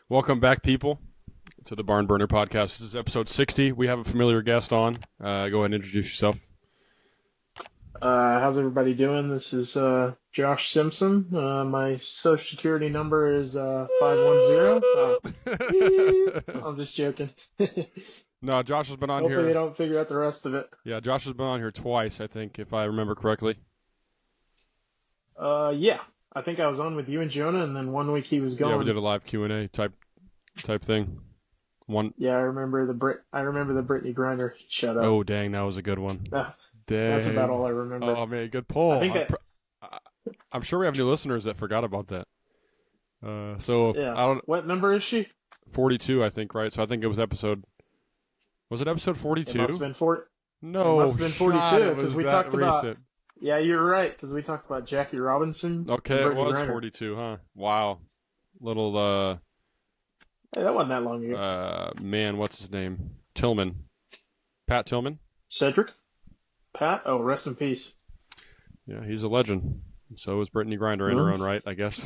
Welcome back, people, to the Barn Burner Podcast. This is episode 60. We have a familiar guest on. Go ahead and introduce yourself. How's everybody doing? This is Josh Simpson. My social security number is 510. I'm just joking. No, Josh has been on Hopefully here. they don't figure out the rest of it. Yeah, Josh has been on here twice, I think, if I remember correctly. Yeah. I think I was on with you and Jonah, and then one week he was gone. Yeah, we did a live Q&A type thing. Yeah, I remember the Brittany Griner shout out. Oh, dang, that was a good one. Dang. That's about all I remember. Oh, man, good pull. I think I'm sure we have new listeners that forgot about that. yeah. I don't. What number is she? 42, I think, right? So I think it was episode. Was it episode 42? It must have been 40. No, It must have been 42 because we talked about. recent. Yeah, you're right because we talked about Jackie Robinson. Okay, and it Brittany was Griner. 42, huh? Wow. Little, Hey, that wasn't that long ago. man, what's his name? Tillman. Pat Tillman? Cedric? Pat? Oh, rest in peace. Yeah, he's a legend. So is Brittany Griner in her own right, I guess.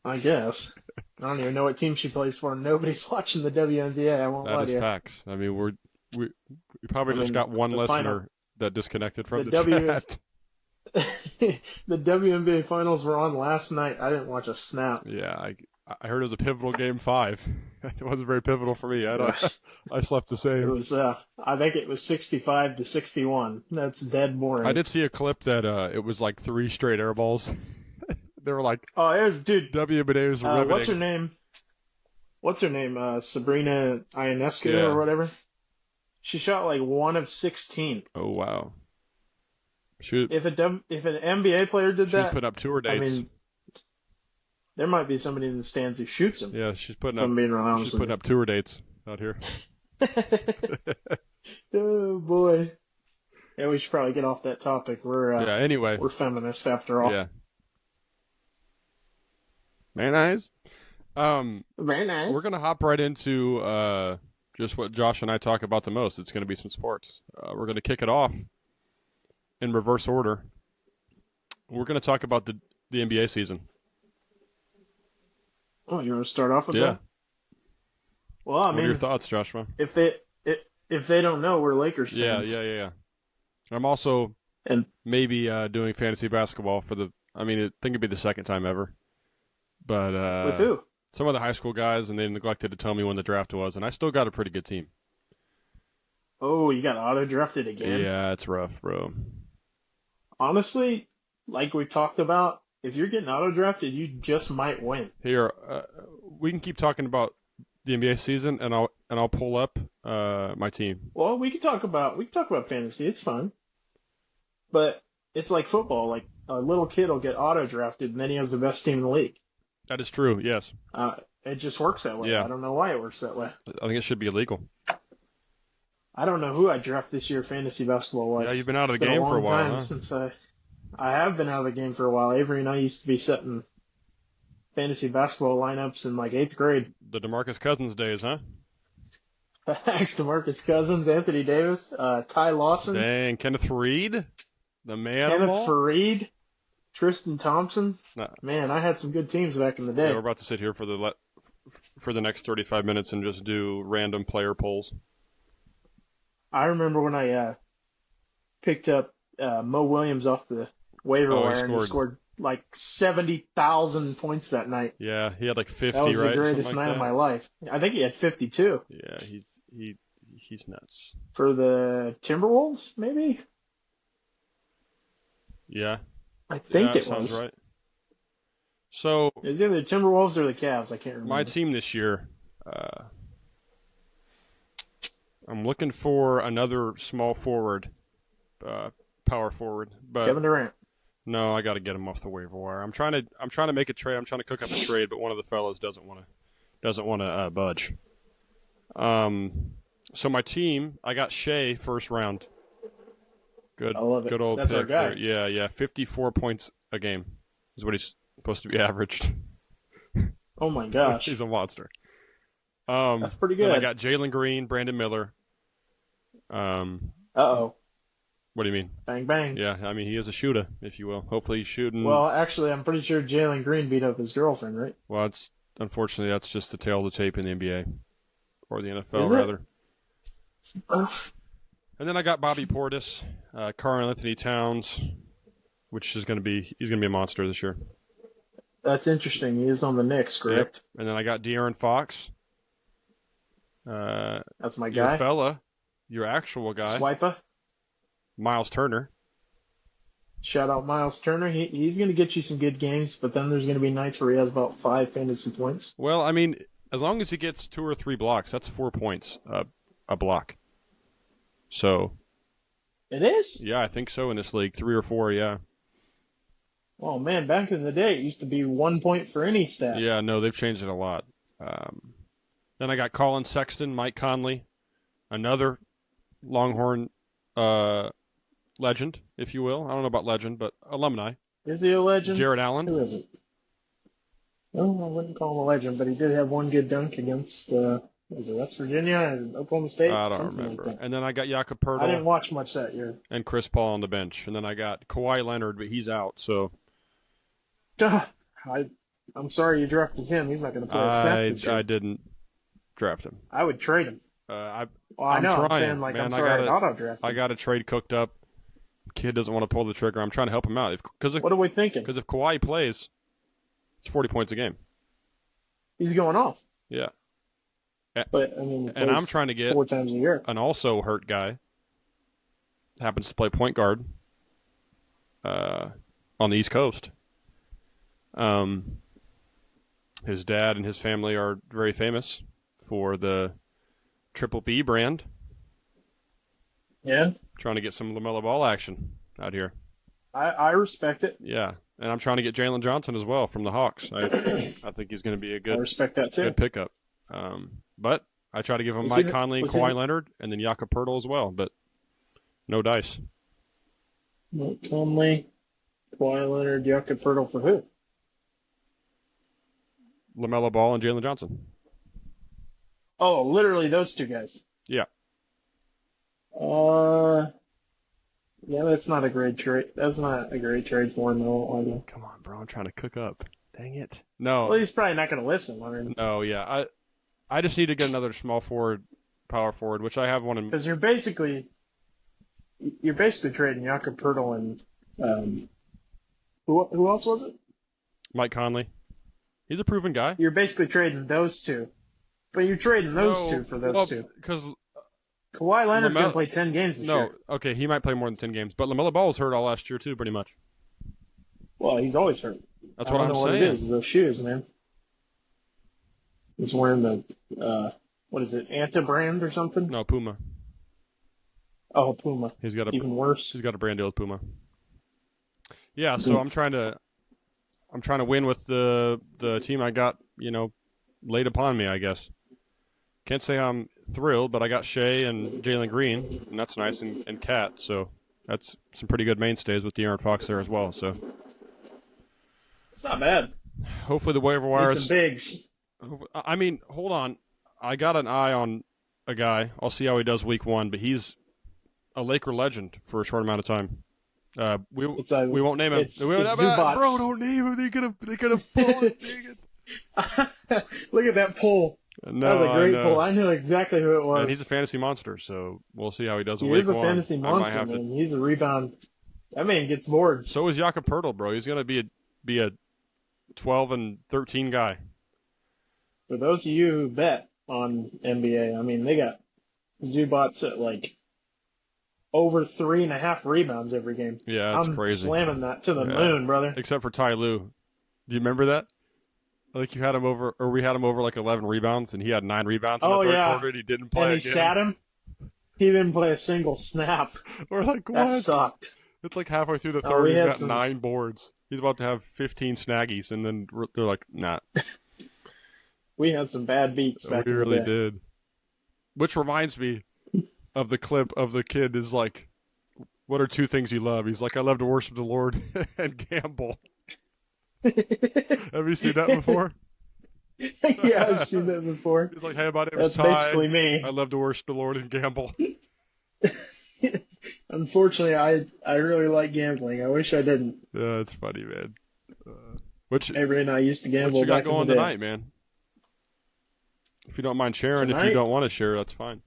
I guess. I don't even know what team she plays for. Nobody's watching the WNBA. I won't lie That to is you. facts. I mean, we probably I just mean, got one the listener final- that disconnected from the the W- chat. The WNBA finals were on last night. I didn't watch a snap. Yeah, I heard it was a pivotal game 5. It wasn't very pivotal for me. I slept the It same. was, I think it was 65 to 61. That's dead boring. I did see a clip that it was like 3 straight air balls. They were like, Oh, it was, dude. WNBA was riveting. What's her name? Sabrina Ionescu Yeah. or whatever. She shot like 1 of 16. Oh, wow. Shoot. If an NBA player did She's that, putting up tour dates. I mean, there might be somebody in the stands who shoots him. Yeah, she's putting If I'm up. being real honest She's with putting up tour dates out here. Oh boy. Yeah, we should probably get off that topic. Yeah. Anyway. We're feminists after all. Yeah. Very nice. Very nice. We're gonna hop right into just what Josh and I talk about the most. It's gonna be some sports. We're gonna kick it off in reverse order. We're gonna talk about the NBA season. Oh, you want to start off with Yeah. that? Well, I What are mean, your thoughts, Joshua? if they don't know, we're Lakers Yeah. fans. I'm also And maybe doing fantasy basketball for the. I mean, I think it'd be the second time ever. But with who? some of the high school guys, and they neglected to tell me when the draft was, and I still got a pretty good team. Oh, you got auto drafted again. Yeah, it's rough, bro. Honestly, like we talked about, if you're getting auto drafted, you just might win. Here, we can keep talking about the NBA season, and I'll pull up my team. Well, we can talk about fantasy. It's fun, but it's like football. Like a little kid will get auto drafted, and then he has the best team in the league. That is true. Yes, It just works that way. Yeah. I don't know why it works that way. I think it should be illegal. I don't know who I draft this year fantasy basketball wise. Yeah, you've been out of It's the been game for a long while, time huh? since I have been out of the game for a while. Avery and I used to be setting fantasy basketball lineups in like 8th grade. The DeMarcus Cousins days, huh? Thanks to Marcus Cousins, Anthony Davis, Ty Lawson, Dang, Kenneth Reed, the man. Kenneth Fareed, Tristan Thompson. Nah. Man, I had some good teams back in the day. Yeah, we're about to sit here for the next 35 minutes and just do random player polls. I remember when I picked up Mo Williams off the waiver Oh, he wire, and he scored like 70,000 points that night. Yeah, he had like 50, That was right? the greatest Something like night of that. my life. I think he had 52 Yeah, he's nuts. for the Timberwolves, maybe. Yeah, I think yeah, it sounds was. right. So It was either the Timberwolves or the Cavs. I can't remember. my team this year, I'm looking for another small forward, power forward, but Kevin Durant. no, I got to get him off the waiver wire. I'm trying to make a trade. I'm trying to cook up a trade, but one of the fellas doesn't want to budge. So my team, I got Shea first round. Good, I love it. good old That's pick our guy. there. Yeah, 54 points a game is what he's supposed to be averaged. Oh my gosh. He's a monster. That's pretty Then I good. got Jalen Green, Brandon Miller. Uh-oh. What do you mean? Bang, bang. Yeah, I mean he is a shooter, if you will. Hopefully he's shooting. Well, actually, I'm pretty sure Jalen Green beat up his girlfriend, right? Well, it's unfortunately, that's just the tail of the tape in the NBA or the NFL Is it? rather. And then I got Bobby Portis, Karl Anthony Towns, which is going to be he's going to be a monster this year. That's interesting. He is on the Knicks, correct? Yep. And then I got De'Aaron Fox. That's my Your guy. fella, your actual guy, Swiper. Miles Turner. Shout out Miles Turner. He's going to get you some good games, but then there's going to be nights where he has about 5 fantasy points. Well, I mean, as long as he gets 2 or 3 blocks, that's 4 points a block. So. It is? Yeah, I think so in this league. 3 or 4, yeah. Oh, man, back in the day, it used to be 1 point for any stat. Yeah, no, they've changed it a lot. Then I got Colin Sexton, Mike Conley, another Longhorn legend, if you will. I don't know about legend, but alumni. Is he a legend? Jared Allen. Who is it? No, I wouldn't call him a legend, but he did have one good dunk against was it West Virginia and Oklahoma State? I don't Something remember. Like that. And then I got Jakob I didn't Poeltl watch much that year. and Chris Paul on the bench. And then I got Kawhi Leonard, but he's out. So I'm sorry you drafted him. He's not going to play a snap this year. I didn't draft him. I would trade him. I I know. trying, I'm saying, like, man. I'm sorry I auto-drafted him. I got a trade cooked up. Kid doesn't want to pull the trigger. I'm trying to help him out. What are we thinking? Because if Kawhi plays, it's 40 points a game. He's going off. Yeah. But, I mean, And I'm trying to get 4 times a year. an also hurt guy. Happens to play point guard on the East Coast. His dad and his family are very famous for the Triple B brand. Yeah. Trying to get some LaMelo Ball action out here. I respect it. Yeah. And I'm trying to get Jalen Johnson as well from the Hawks. I think he's going to be a I good respect that too. pickup. But I try to give him Was Mike he- Conley and was he- Kawhi Leonard and then Jakob Poeltl as well, but no dice. Mike Conley, Kawhi Leonard, Jakob Poeltl for who? LaMelo Ball and Jalen Johnson. Oh, literally those 2 guys. Yeah. Yeah, that's not a great trade. That's not a great trade for him, though. Come on, bro. I'm trying to cook up. Dang it. No. Well, he's probably not going to listen. I mean, No, yeah. I just need to get another small forward, power forward, which I have one in. because you're basically trading Jakob Poeltl and who else was it? Mike Conley. He's a proven guy. You're basically trading those 2, but you're trading those 2 for those 2. Because Kawhi Leonard's going to play 10 games this year. Okay, he might play more than 10 games, but LaMelo Ball was hurt all last year too, pretty much. Well, he's always hurt. That's I what don't I'm know saying. what it is. Those shoes, man. He's wearing the what is it, Anta brand or something? No, Puma. Oh, Puma. He's got Even worse. a brand deal with Puma. Yeah, so I'm trying to win with the team I got, laid upon me, I guess. Can't say I'm thrilled, but I got Shea and Jalen Green, and that's nice, and Cat, so that's some pretty good mainstays with De'Aaron Fox there as well. So It's not bad. hopefully the waiver Need wires. some bigs. I mean, hold on. I got an eye on a guy. I'll see how he does week 1, but he's a Laker legend for a short amount of time. We won't name him. It's Zubac. Bro, don't name him. They're gonna pull it. Dang it. Look at that pull. No, That was a great I know. pull. I knew exactly who it was. And he's a fantasy monster, so we'll see how he does in He week is a 1. fantasy I might monster, have man. He's a rebound. That man gets boards. So is Jakob Poeltl, bro. He's gonna be a 12 and 13 guy. For those of you who bet on NBA, I mean, they got Zubats at like over 3.5 rebounds every game. Yeah, that's I'm crazy. slamming that to the Yeah. moon, brother. Except for Ty Lue. Do you remember that? Like you had him over, or we had him over like 11 rebounds, and he had 9 rebounds in Oh, the third yeah. quarter, and he didn't play And he again. sat him. He didn't play a single snap. We're like, That what? sucked. It's like halfway through the Oh, third, we he's had got some- 9 boards. He's about to have 15 snaggies, and then they're like, nah. We had some bad beats back We in really the day. did. Which reminds me of the clip of the kid is like, what are 2 things you love? He's like, I love to worship the Lord and gamble. Have you seen that before? Yeah, I've seen that before. He's like, hey, my name's That's Ty. basically me. I love to worship the Lord and gamble. Unfortunately, I really like gambling. I wish I didn't. Yeah, it's funny, man. Which Avery and I used to gamble you got back in going the day. tonight, man? If you don't mind sharing, if you Tonight? don't want to share, that's fine.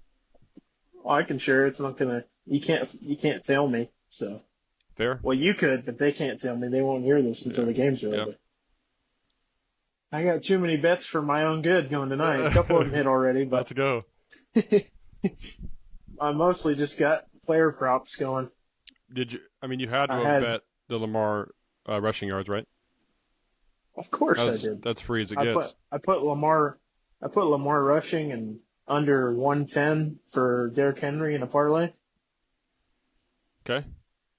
Well, I can share. It's not gonna. You can't tell me. So, Fair? well, you could, but they can't tell me. They won't hear this until the games are Yep. over. I got too many bets for my own good going tonight. A couple of them hit already, but Let's go. I mostly just got player props going. Did you? I mean, you had to I have had- bet the Lamar rushing yards, right? Of course I did. That's free as it I gets. put Lamar rushing and under 110 for Derrick Henry in a parlay. Okay.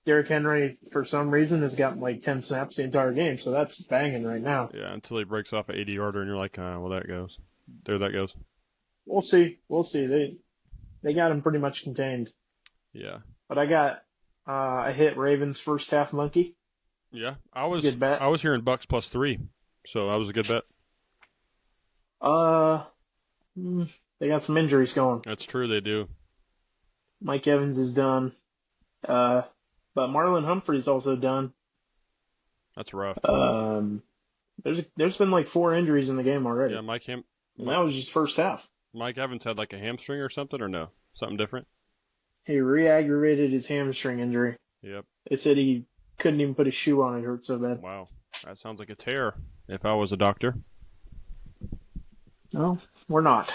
Derrick Henry, for some reason, has gotten like 10 snaps the entire game, so that's banging right now. Yeah, until he breaks off an 80-yarder, and you're like, well, that goes. There that goes. We'll see. They got him pretty much contained. Yeah. But I hit Ravens first half monkey. Yeah. I a good bet. was hearing Bucks +3, so that was a good bet. They got some injuries going. That's true, they do. Mike Evans is done. But Marlon Humphrey's also done. That's rough. There's been like 4 injuries in the game already. Yeah, And that was just first half. Mike Evans had like a hamstring or something, or no? Something different? He re-aggravated his hamstring injury. Yep. They said he couldn't even put a shoe on. It hurt so bad. Wow. That sounds like a tear if I was a doctor. No, we're not.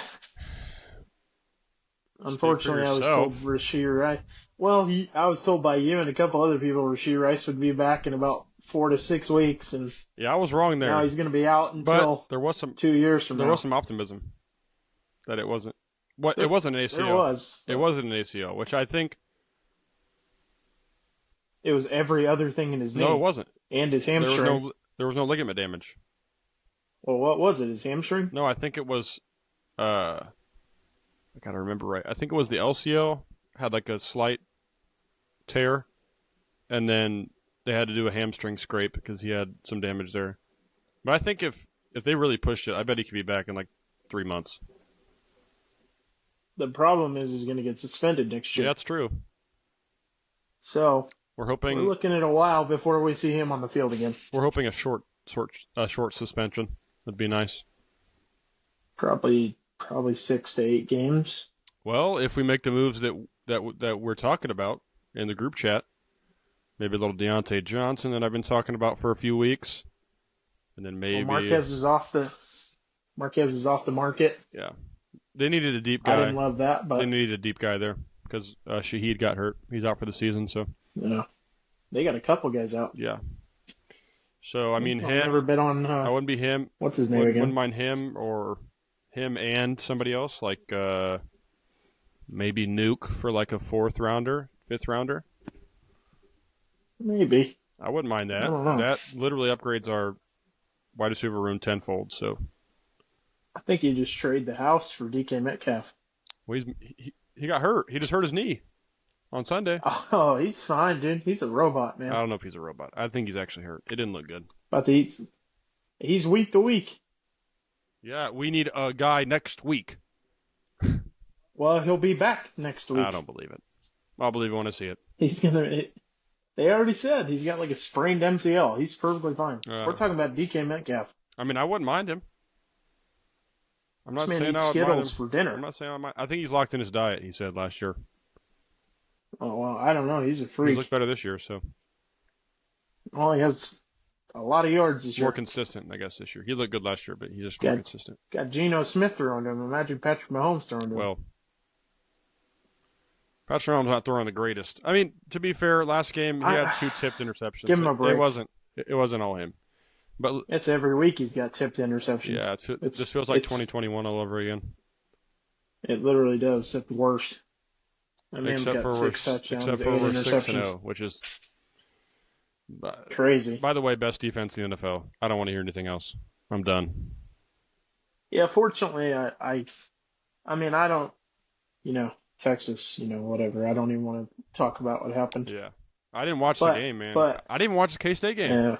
Unfortunately, I was told yourself. Rashee Rice. Well, I was told by you and a couple other people Rashee Rice would be back in about 4 to 6 weeks, and Yeah, I was wrong there. now he's going to be out until but there was some 2 years from now. optimism that it wasn't. It wasn't an ACL. There was. It wasn't an ACL, which I think. It was every other thing in his knee No, it wasn't. and his There hamstring. was no ligament damage. Well, what was it? His hamstring? No, I think it was. I gotta remember right. I think it was the LCL had like a slight tear, and then they had to do a hamstring scrape because he had some damage there. But I think if they really pushed it, I bet he could be back in like 3 months. The problem is he's going to get suspended next Yeah, year. that's true. So We're we're hoping looking at a while before we see him on the field again. a short suspension would be nice. Probably 6 to 8 games. Well, if we make the moves that we're talking about in the group chat, maybe a little Deontay Johnson that I've been talking about for a few weeks, and then maybe Well, Marquez is off the market. yeah, they needed a deep I guy. didn't love that, They but needed a deep guy there because Shaheed got hurt. He's out for the season, so they got a couple guys out. yeah. So I mean, I'll him. never bet on I wouldn't be him. what's his name Wouldn't again? mind him or him and somebody else like maybe Nuke for like a 4th rounder, 5th rounder. Maybe. I wouldn't mind that. I don't know. That literally upgrades our wide receiver room tenfold. So, I think you just trade the house for DK Metcalf. well, he got hurt. He just hurt his knee on Sunday. Oh, he's fine, dude. He's a robot, man. I don't know if he's a robot. I think he's actually hurt. It didn't look good. But he's week to week. Yeah, we need a guy next week. Well, he'll be back next week. I don't believe it. I'll believe it when I see it. He's gonna. They already said he's got like a sprained MCL. He's perfectly fine. We're talking about DK Metcalf. I mean, I wouldn't mind him. I'm not This man saying eats I would mind him. Skittles for dinner. I'm not saying I might. I think he's locked in his diet. He said last year. Oh well, I don't know. He's a He's freak. looked better this year, so Well, he has a lot of yards this year. more consistent, I guess, this year. He looked good last year, but he's just more Yeah. consistent. Got Geno Smith throwing to him. Imagine Patrick Mahomes throwing to him. Well, Patrick Mahomes not throwing the greatest. I mean, to be fair, last game he had 2 tipped interceptions. Give him a break. It wasn't all him. But It's every week he's got tipped interceptions. yeah, this It's- feels like it's- 2021 all over again. It literally does. It's worse. That man's Except got for 6 touchdowns, except 8 for we're interceptions. 6-0, which is Crazy. by the way, best defense in the NFL. I don't want to hear anything else. I'm done. Yeah, fortunately, I mean, I don't, Texas, whatever. I don't even want to talk about what happened. Yeah, I didn't watch the But- game, man. but- I didn't watch the K-State game. Yeah.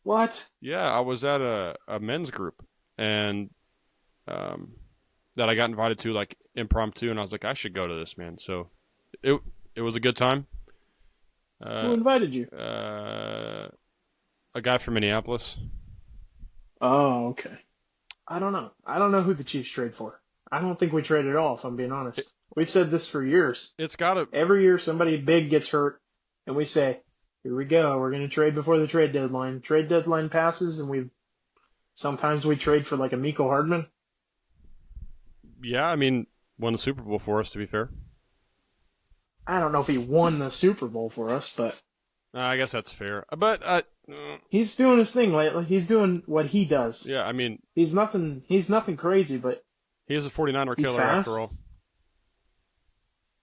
What? Yeah, I was at a men's group and that I got invited to like impromptu, and I was like, I should go to this, man. So it was a good time. Who invited you? A guy from Minneapolis. Oh, okay. I don't know. I don't know who the Chiefs trade for. I don't think we trade at all, if I'm being honest. We've said this for years. It's got to. Every year somebody big gets hurt, and we say, here we go. We're going to trade before the trade deadline. Trade deadline passes, and sometimes we trade for like a Miko Hardman. Yeah, I mean, won the Super Bowl for us, to be fair. I don't know if he won the Super Bowl for us, but I guess that's fair. But he's doing his thing lately. He's doing what he does. yeah, I mean, He's nothing crazy, but he is a 49er he's killer fast. after all.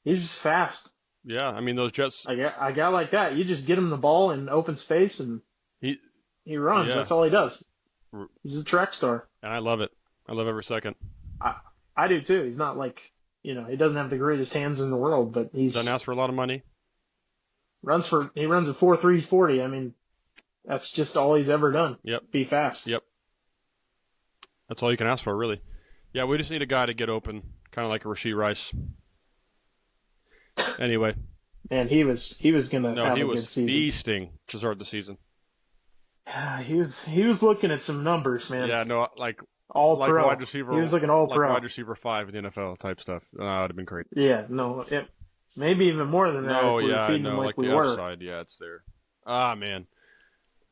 He's just fast. Yeah, I mean, those Jets. A guy like that, you just get him the ball in open space and he runs. Yeah. That's all he does. He's a track star. And I love it. I love every second. I do too. He's not like, he doesn't have the greatest hands in the world, but Doesn't ask for a lot of money. he runs a 4.3 40. I mean, that's just all he's ever done. Yep. Be fast. Yep. That's all you can ask for, really. Yeah, we just need a guy to get open, kind of like a Rashee Rice. Anyway. Man, he was gonna have he a was good season. feasting to start the season. He was looking at some numbers, man. Yeah, no, like All like pro. wide receiver. He was looking all like pro. wide receiver 5 in the NFL type stuff. That would have been great. Yeah, no, maybe even more than that. No, if we yeah, were I feeding know, him like like we the were. upside. Yeah, it's there. Ah, man.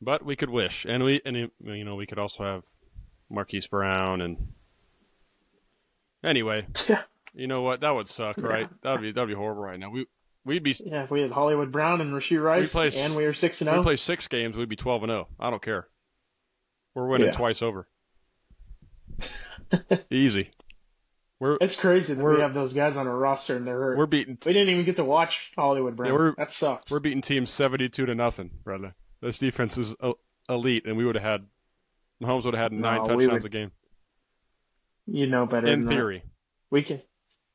But we could wish, and we could also have Marquise Brown, and anyway, Yeah. you know what? That would suck, right? That'd be horrible right now. We'd be Yeah, if we had Hollywood Brown and Rashee Rice, and we were 6-0. We play 6 games, we'd be 12-0. I don't care. We're winning twice over. Easy. It's crazy that we have those guys on our roster and they're hurt. We're beating. We didn't even get to watch Hollywood Brown. Yeah, that sucks. We're beating teams 72-0, brother. This defense is elite, and Mahomes would have had 9 touchdowns a game. You know better. In than theory, that.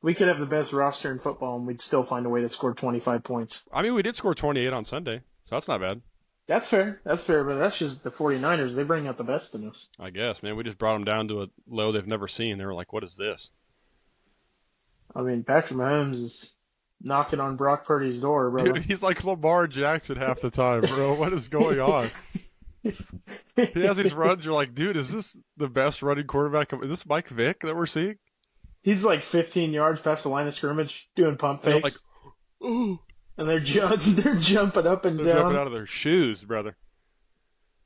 We could have the best roster in football, and we'd still find a way to score 25 points. I mean, we did score 28 on Sunday, so that's not bad. That's fair, but that's just the 49ers. They bring out the best in us. I guess, man. We just brought them down to a low they've never seen. They were like, what is this? I mean, Patrick Mahomes is knocking on Brock Purdy's door, bro. Dude, he's like Lamar Jackson half the time, bro. What is going on? He has these runs. You're like, dude, is this the best running quarterback? Is this Mike Vick that we're seeing? He's like 15 yards past the line of scrimmage doing pump fakes. Like, ooh. And they're jumping up and They're down. jumping out of their shoes, brother.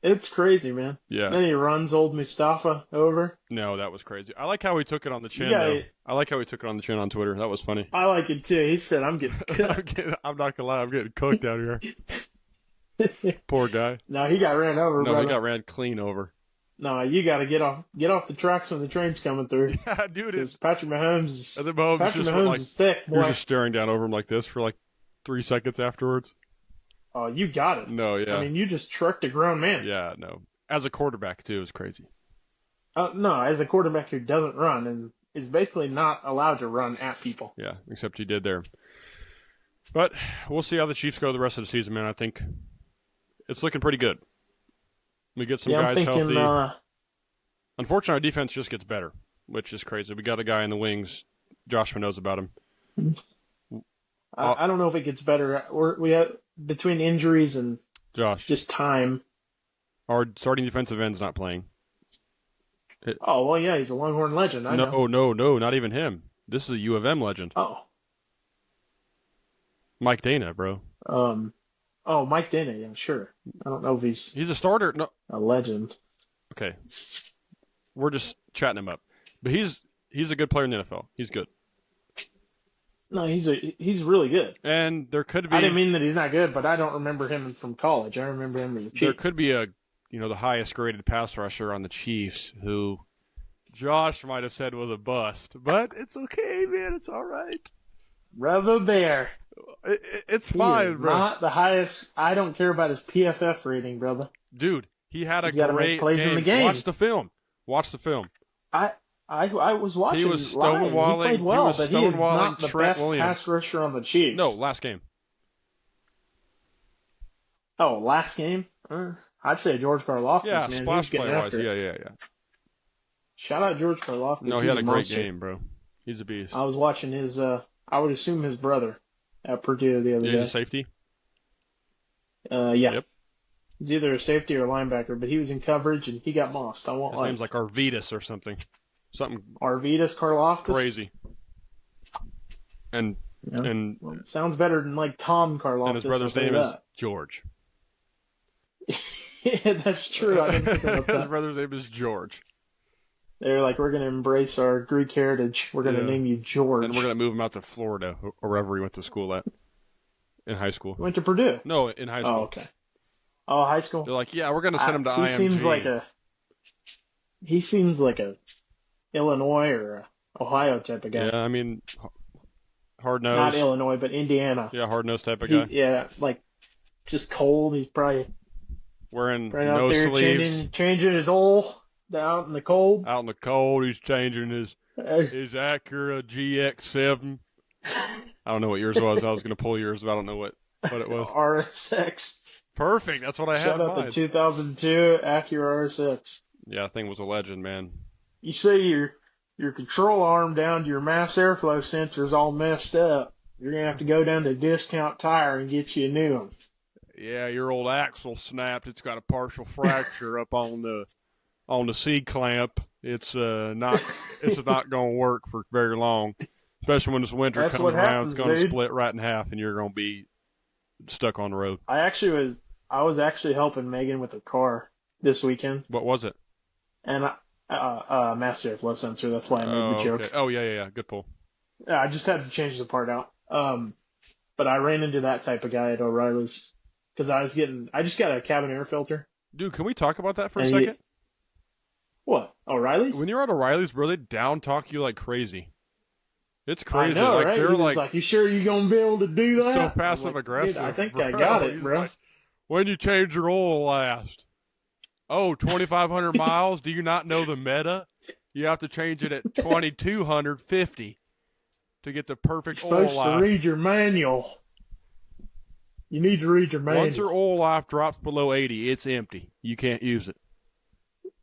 It's crazy, man. Yeah. Then he runs old Mustafa over. No, that was crazy. I like how he took it on the chin, though. I like how he took it on the chin on Twitter. That was funny. I like it, too. He said, I'm getting cooked. I'm not going to lie. I'm getting cooked out here. Poor guy. No, he got ran over, No, brother. he got ran clean over. No, you got to get off the tracks when the train's coming through. Yeah, dude. Because Patrick Mahomes is thick, he was just staring down over him like this for like 3 seconds afterwards. Oh, you got it. No, yeah. I mean, you just trucked a grown man. Yeah, no. As a quarterback, too, it was crazy. No, as a quarterback who doesn't run and is basically not allowed to run at people. Yeah, except he did there. But we'll see how the Chiefs go the rest of the season, man. I think it's looking pretty good. We get some guys healthy. Unfortunately, our defense just gets better, which is crazy. We got a guy in the wings. Joshua knows about him. I don't know if it gets better. We have between injuries and just time. Our starting defensive end's not playing. Oh, well, yeah, he's a Longhorn legend. I know. No, not even him. This is a U of M legend. Oh. Mike Dana, bro. Mike Dana, yeah, sure. I don't know if he's a starter. No, a legend. Okay. We're just chatting him up. But he's a good player in the NFL. He's good. No, he's really good. And there could be. I didn't mean that he's not good, but I don't remember him from college. I remember him as a Chief. There could be the highest graded pass rusher on the Chiefs who Josh might have said was a bust, but it's okay, man. It's all right. Brother Bear. It's fine, bro. Not the highest. I don't care about his PFF rating, brother. Dude, he had a great plays game. In the game. Watch the film. I was watching. He was stonewalling. He played well, but he is not the Trent best Williams. pass rusher on the Chiefs. No, last game. Oh, last game? I'd say George Karlaftis, yeah, man. splash play wise. Yeah. Yeah. Shout out George Karlaftis. No, he had a great game, bro. He's a beast. I was watching his. I would assume his brother at Purdue the other day. He's a safety. Yeah. Yep. He's either a safety or a linebacker, but he was in coverage and he got mossed. I won't His name's like Arvidas or something. Something Arvidas Karlaftis. crazy. And Yeah. and Well, sounds better than like Tom Karlaftis. and his brother's name is George. Yeah, that's true. I didn't think about His that. brother's name is George. They're like, we're going to embrace our Greek heritage. We're going to Yeah. name you George. And we're gonna move him out to Florida or wherever he went to school at. In high school. Went to Purdue. No, in high school. Oh, okay. Oh, high school. They're like, yeah, we're gonna send him to He IMG. seems like a Illinois or a Ohio type of guy. Yeah, I mean, hard nose. Not Illinois, but Indiana. Yeah, hard nose type of guy. Yeah, like just cold. He's probably Wearing out no there sleeves. changing his oil out in the cold. Out in the cold, he's changing his Acura GX7. I don't know what yours was. I was gonna pull yours, but I don't know what it was. RSX. Perfect. That's what I had Shout in out the mind. 2002 Acura RSX. Yeah, that thing was a legend, man. You say your control arm down to your mass airflow sensor is all messed up. You're gonna have to go down to Discount Tire and get you a new one. Yeah, your old axle snapped. It's got a partial fracture up on the C clamp. It's not going to work for very long, especially when this winter That's comes what around. happens, It's going to dude. split right in half, and you're going to be stuck on the road. I was actually helping Megan with a car this weekend, What was it? and mass airflow sensor. That's why I made the joke. Okay. Oh yeah. Good pull. Yeah, I just had to change the part out. But I ran into that type of guy at O'Reilly's because I just got a cabin air filter. Dude, can we talk about that for a And second? What? O'Reilly's? When you're at O'Reilly's, bro, they down talk you like crazy. It's crazy. I know, like right? they're He was like, "You sure you gonna be able to do that?" so I'm passive like, aggressive. "Dude, I think bro. I got it, He's bro. like, when you change your oil last? Oh, 2,500 miles? Do you not know the meta? You have to change it at 2,250 to get the perfect You're oil supposed to life. read your manual. You need to read your manual. Once your oil life drops below 80, it's empty. You can't use it.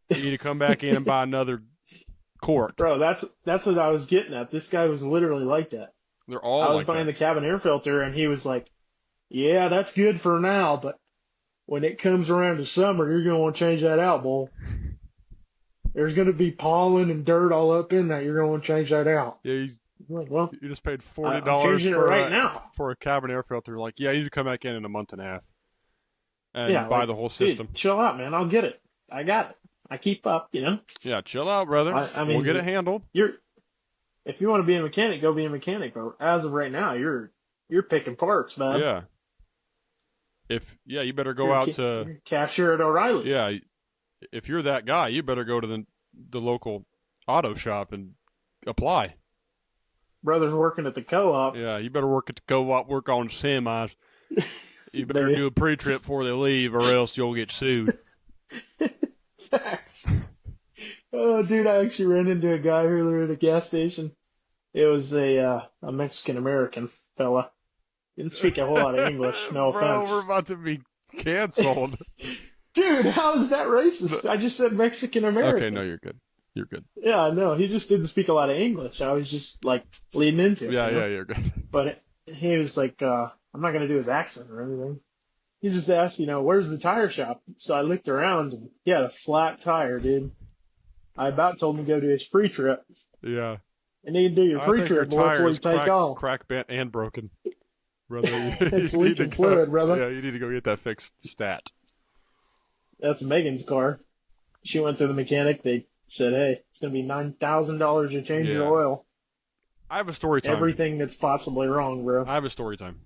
You need to come back in and buy another quart. Bro, that's what I was getting at. This guy was literally like that. They're all I was like buying that. the cabin air filter, and he was like, "Yeah, that's good for now, but when it comes around to summer, you're gonna want to change that out, boy. There's gonna be pollen and dirt all up in that. You're gonna want to change that out." Yeah, I'm like, well, you just paid I'm $40 changing it for right now. for a cabin air filter. Like, yeah, you need to come back in a month and a half and Yeah, buy like, the whole dude, system. chill out, man. I'll get it. I got it. I keep up, you know. Yeah, chill out, brother. I mean, we'll get it handled. If you want to be a mechanic, go be a mechanic. But as of right now, you're picking parts, man. Yeah. You better go You're out a to you're a cashier at O'Reilly's. yeah. If you're that guy, you better go to the local auto shop and apply. Brother's working at the co-op. Yeah, you better work at the co-op, work on semis. You better They- do a pre-trip before they leave, or else you'll get sued. Facts. Oh, dude, I actually ran into a guy earlier at a gas station. It was a Mexican American fella. Didn't speak a whole lot of English. No Bro, offense. we're about to be canceled. Dude, how is that racist? I just said Mexican American. Okay, no, you're good. You're good. Yeah, no, he just didn't speak a lot of English. I was just like leading into it. Yeah, you know? yeah, you're good. But he was like, I'm not gonna do his accent or anything. He just asked, where's the tire shop? So I looked around and he had a flat tire, dude. I about told him to go to his free trip. Yeah. And you can do your I free think your trip before tire you is take off. crack bent and broken. Brother, It's you need leaking to fluid, brother. Yeah, you need to go get that fixed stat. That's Megan's car. She went to the mechanic. They said, hey, it's going to be $9,000 to change your Yeah. oil. I have a story time. Everything that's possibly wrong, bro. I have a story time.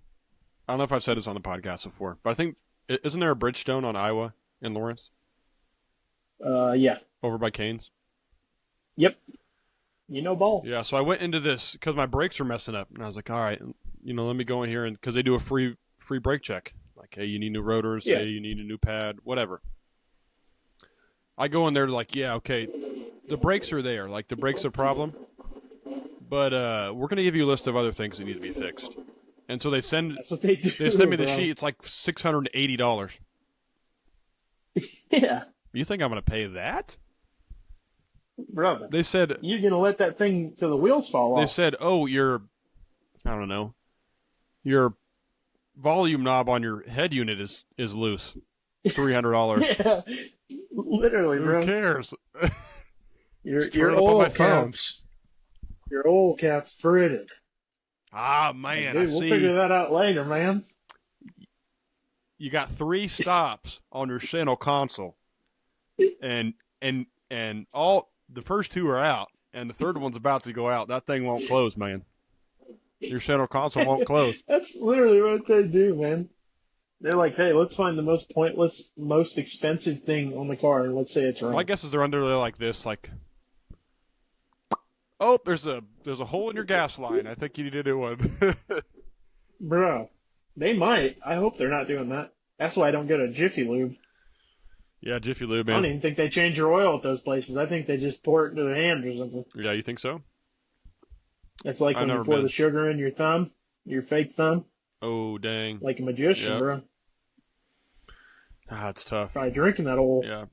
I don't know if I've said this on the podcast before, but I think isn't there a Bridgestone on Iowa in Lawrence Yeah. over by Canes? Yep. Ball. Yeah, so I went into this because my brakes were messing up, and I was like, all right, let me go in here, and because they do a free brake check. Like, hey, you need new rotors, Yeah. hey, you need a new pad, whatever. I go in there like, yeah, okay, the brakes are there. Like, the brakes are a problem, but we're going to give you a list of other things that need to be fixed. And so they send That's what they do. me the bro. sheet. It's like $680. Yeah. You think I'm going to pay that? Brother. They said, You're going to let that thing till the wheels fall they off. said, oh, your volume knob on your head unit is loose. $300. Yeah, literally, Who bro. cares? Just Your turn it up on my phone. your oil cap's threaded. Ah, Like, man, I dude, we'll figure see. that out later, man. You got 3 stops on your center console, and all the first 2 are out, and the third one's about to go out. That thing won't close, man. Your center console won't close. That's literally what they do, man. They're like, hey, let's find the most pointless, most expensive thing on the car, and let's say it's My wrong. guess is they're under there like this, like, oh, there's a hole in your gas line. I think you need to do one. Bro, they might. I hope they're not doing that. That's why I don't get a Jiffy Lube. Yeah, Jiffy Lube, I don't man. even think they change your oil at those places. I think they just pour it into the hand or something. Yeah, you think so? It's like I've when you never pour been. the sugar in your thumb, your fake thumb, Oh, dang. like a magician, Yep. bro. Ah, it's tough. Probably drinking that oil. Yeah,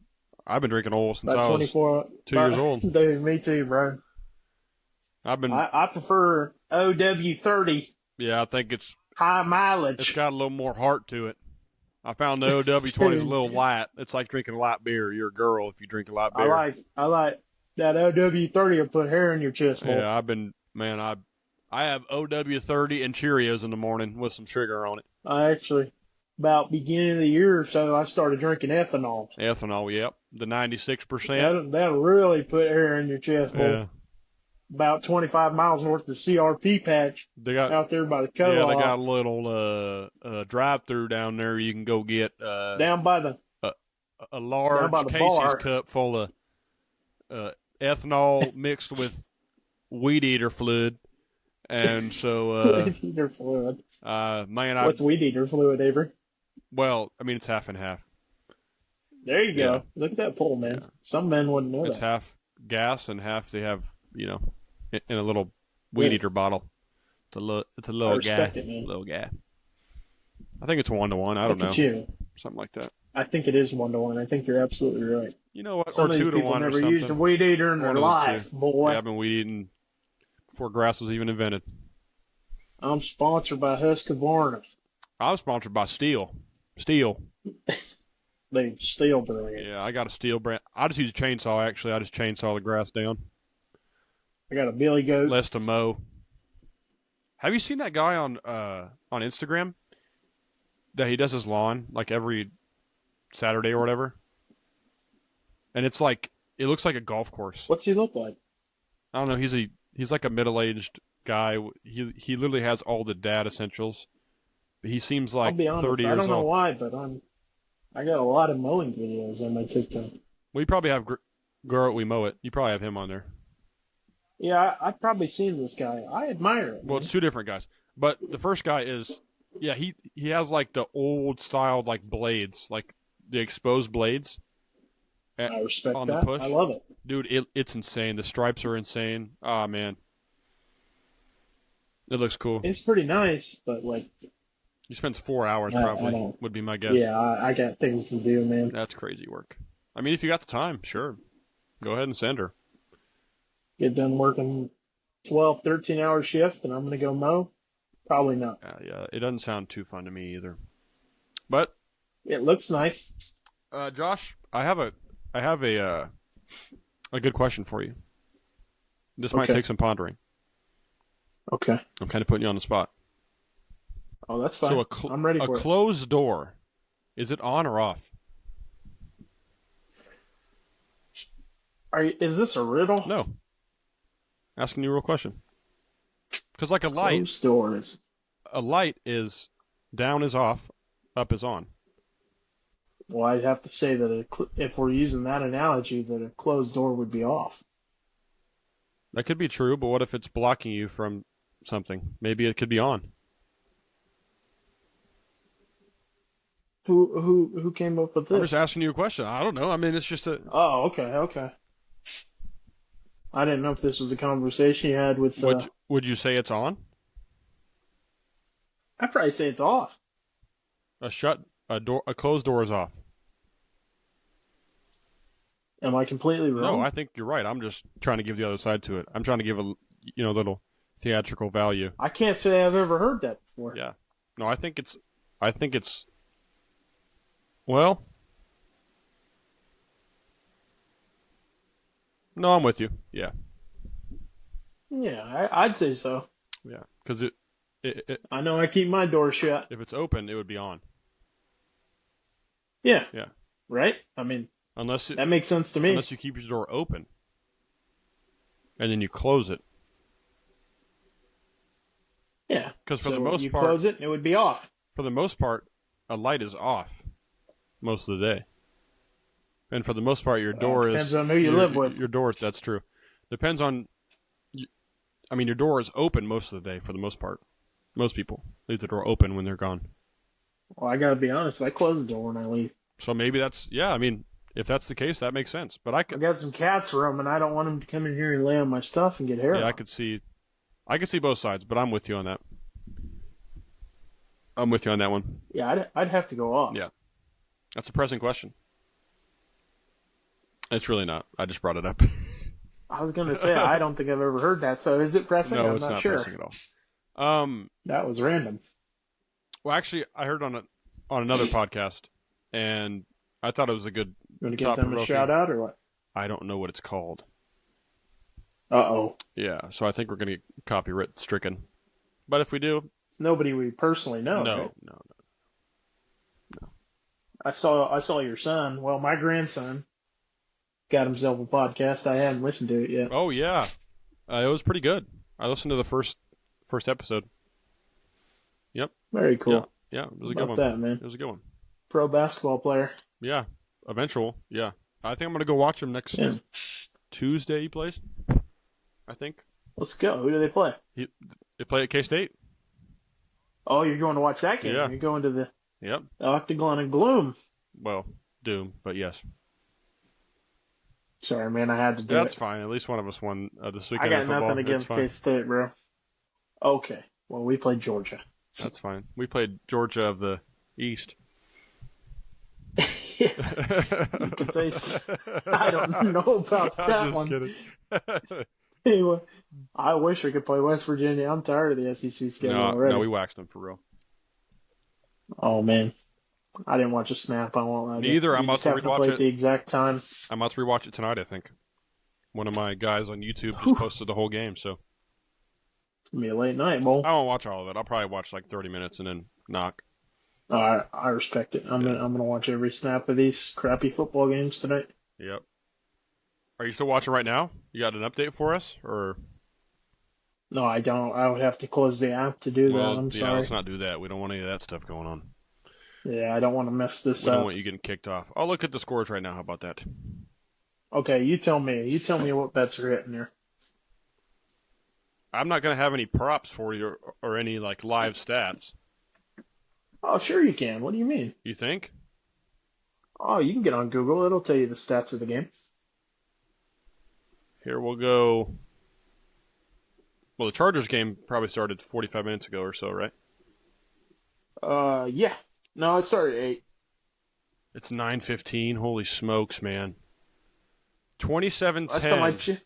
I've been drinking oil since About I was 24. 2 years old. Dude, me too, bro. I've been. I prefer OW30 Yeah, I think it's high mileage. got a little more heart to it. I found the OW20 is a little light. It's like drinking light beer. You're a girl if you drink a light beer. I like that OW30 will put hair in your chest, boy. Yeah, I have OW30 and Cheerios in the morning with some sugar on it. I actually, about beginning of the year or so, I started drinking ethanol. Ethanol, yep, the 96%. That'll really put hair in your chest, boy. Yeah, About 25 miles north of the CRP patch they got out there by the co-op. yeah they got a little drive-through down there. You can go get down by the a Down large by the Casey's bar. cup full of ethanol mixed with weed eater fluid. And so, weed eater fluid. man, What's weed eater fluid, Avery? well, I mean, it's half and half. There you Yeah. go. Look at that pull, man. Yeah. Some men wouldn't know It's that. half gas and half they have, in a little weed Yeah. eater bottle. It's a I little guy. respect it, man. Little guy. I think it's 1-to-1. I don't Look know. at you. Something like that. I think it is 1-to-1. I think you're absolutely right. You know what? Some Or of these people 2-to-1 or never something. used a weed eater in their One of the life, two. boy. Yeah, I've been weed eating before grass was even invented. I'm sponsored by Husqvarna. I'm sponsored by Steel. Steel. They still brilliant. Yeah, I got a Steel brand. I just use a chainsaw, actually. I just chainsaw the grass down. I got a Billy Goat. Less to mow. Have you seen that guy on Instagram? That he does his lawn like every Saturday or whatever. And it's like it looks like a golf course. What's he look like? I don't know. He's like a middle-aged guy. He literally has all the dad essentials. But he seems I'll like be honest. 30 I years don't know old. why, but I got a lot of mowing videos on my TikTok. We probably have Grow It We Mow It. You probably have him on there. Yeah, I've probably seen this guy. I admire it. Well, man. it's 2 different guys. But the first guy is, yeah, he has like the old style like blades, like the exposed blades. I respect on the that. push. I love it. Dude, it's insane. The stripes are insane. Ah, man. It looks cool. It's pretty nice, but like, He spends 4 hours I probably, don't- would be my guess. yeah, I got things to do, man. That's crazy work. I mean, if you got the time, sure. Go ahead and send her. Get done working 12, 13-hour shift, and I'm gonna go mow. Probably not. Yeah, it doesn't sound too fun to me either. But, It looks nice. Josh, I have a good question for you. This might Okay. take some pondering. Okay. I'm kind of putting you on the spot. Oh, that's fine. So I'm ready a for it. closed door, is it on or off? Is this a riddle? No. Asking you a real question. Because like a light, Closed doors. a light is down is off, up is on. Well, I'd have to say that if we're using that analogy, that a closed door would be off. That could be true, but what if it's blocking you from something? Maybe it could be on. Who came up with this? I'm just asking you a question. I don't know. I mean, it's just a. Oh, okay. I didn't know if this was a conversation you had with. Would you say it's on? I'd probably say it's off. A closed door is off. Am I completely wrong? No, I think you're right. I'm just trying to give the other side to it. I'm trying to give a little theatrical value. I can't say I've ever heard that before. Yeah. No, I think it's. Well, No, I'm with you. Yeah, Yeah, I'd say so. yeah. Because I know I keep my door shut. if it's open, it would be on. Yeah, Yeah. right? I mean, Unless that makes sense to me. unless you keep your door open and then you close it. Yeah. Because for the So most you part, close it and it would be off. a light is off most of the day. And for the most part, your door Depends is on who you live with. Your door. That's true. Depends on. I mean, your door is open most of the day for the most part. Most people leave the door open when they're gone. Well, I gotta be honest. I close the door when I leave. So maybe that's I mean, if that's the case, that makes sense. But I got some cats roaming. I don't want them to come in here and lay on my stuff and get hair. I could see both sides. But I'm with you on that. I'm with you on that one. Yeah, I'd have to go off. Yeah, that's a pressing question. It's really not. I just brought it up. I was gonna say I don't think I've ever heard that. So is it pressing? No, I'm it's not sure. pressing at all. That was random. Well, actually, I heard on another podcast, and I thought it was a good. You want to give them a shout out or what? I don't know what it's called. Uh-oh. Yeah, so I think we're going to get copyright stricken. But if we do, It's nobody we personally know. no, Right? no. I saw your son. Well, my grandson got himself a podcast. I haven't listened to it yet. Oh yeah, it was pretty good. I listened to the first episode. Yep. Very cool. Yeah, it was a About good one. that, man. It was a good one. Pro basketball player. Yeah, eventual. Yeah, I think I'm going to go watch him next Tuesday. He plays. I think. Let's go. Who do they play? They play at K-State. Oh, you're going to watch that game. Yeah. You're going to the Yep. Octagon and Gloom. Well, Doom, but yes. Sorry, man. I had to do That's it. fine. At least one of us won this I weekend got in football. nothing against K-State, bro. Okay. Well, we played Georgia. That's fine. We played Georgia of the East. Yeah. You could say I don't know about that I'm just one. kidding. Anyway, I wish we could play West Virginia. I'm tired of the SEC schedule already. No, we waxed them for real. Oh man, I didn't watch a snap. I won't lie. Neither. I'm about to rewatch play it. at the exact time. I'm about to rewatch it tonight. I think one of my guys on YouTube just posted the whole game, so It's gonna be a late night, Bull. I won't watch all of it. I'll probably watch like 30 minutes and then knock. I respect it. I'm gonna watch every snap of these crappy football games tonight. Yep. Are you still watching right now? You got an update for us, or? No, I don't. I would have to close the app to do that. I'm yeah, sorry. let's not do that. We don't want any of that stuff going on. Yeah, I don't want to mess this We up. don't want you getting kicked off. I'll look at the scores right now. How about that? Okay, you tell me. You tell me what bets are hitting here. I'm not going to have any props for you or any like live stats. Oh, sure you can. What do you mean? You think? Oh, you can get on Google. It'll tell you the stats of the game. Here we'll go. Well, the Chargers game probably started 45 minutes ago or so, right? Yeah. No, it started at 8. It's 9:15. Holy smokes, man. 27-10 Last time I checked.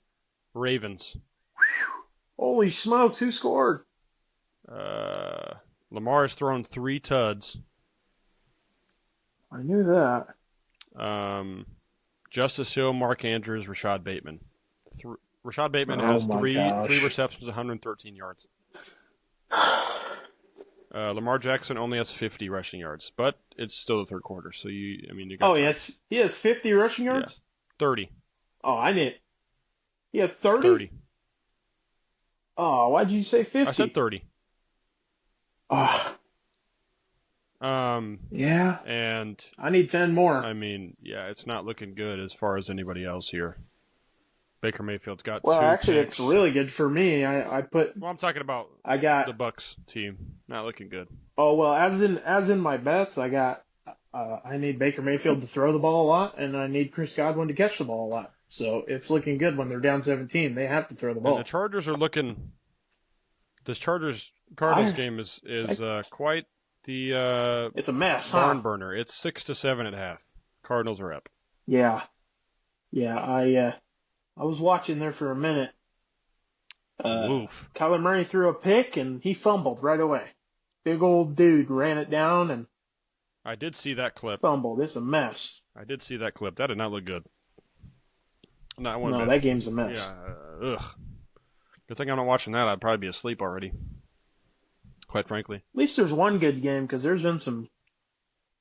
Ravens. Holy smokes, who scored? Lamar has thrown 3 tuds. I knew that. Justice Hill, Mark Andrews, Rashad Bateman. Rashad Bateman Oh has my three gosh. receptions, 113 yards. Lamar Jackson only has 50 rushing yards, but it's still the third quarter, so you got Oh, he has 50 rushing yards? 30. Oh, I did. He has 30? 30. Oh, why'd you say 50? I said 30. Oh, yeah. And I need 10 more. I mean, yeah, it's not looking good as far as anybody else here. Baker Mayfield's got Well, 2 actually, picks. it's really good for me. I Well, I'm talking about got the Bucks team. Not looking good. Oh well, as in my bets, I got I need Baker Mayfield to throw the ball a lot, and I need Chris Godwin to catch the ball a lot. So it's looking good when they're down 17. They have to throw the And ball. the Chargers are looking. This Cardinals game is quite the It's a mess, barn huh? burner. It's 6-7 at half. Cardinals are up. Yeah, I was watching there for a minute. Woof. Kyler Murray threw a pick and he fumbled right away. Big old dude ran it down and I did see that clip. fumbled. It's a mess. That did not look good. No, I wouldn't No, bet. that game's a mess. Yeah. Ugh. Good thing I'm not watching that. I'd probably be asleep already. Quite frankly. At least there's one good game because there's been some.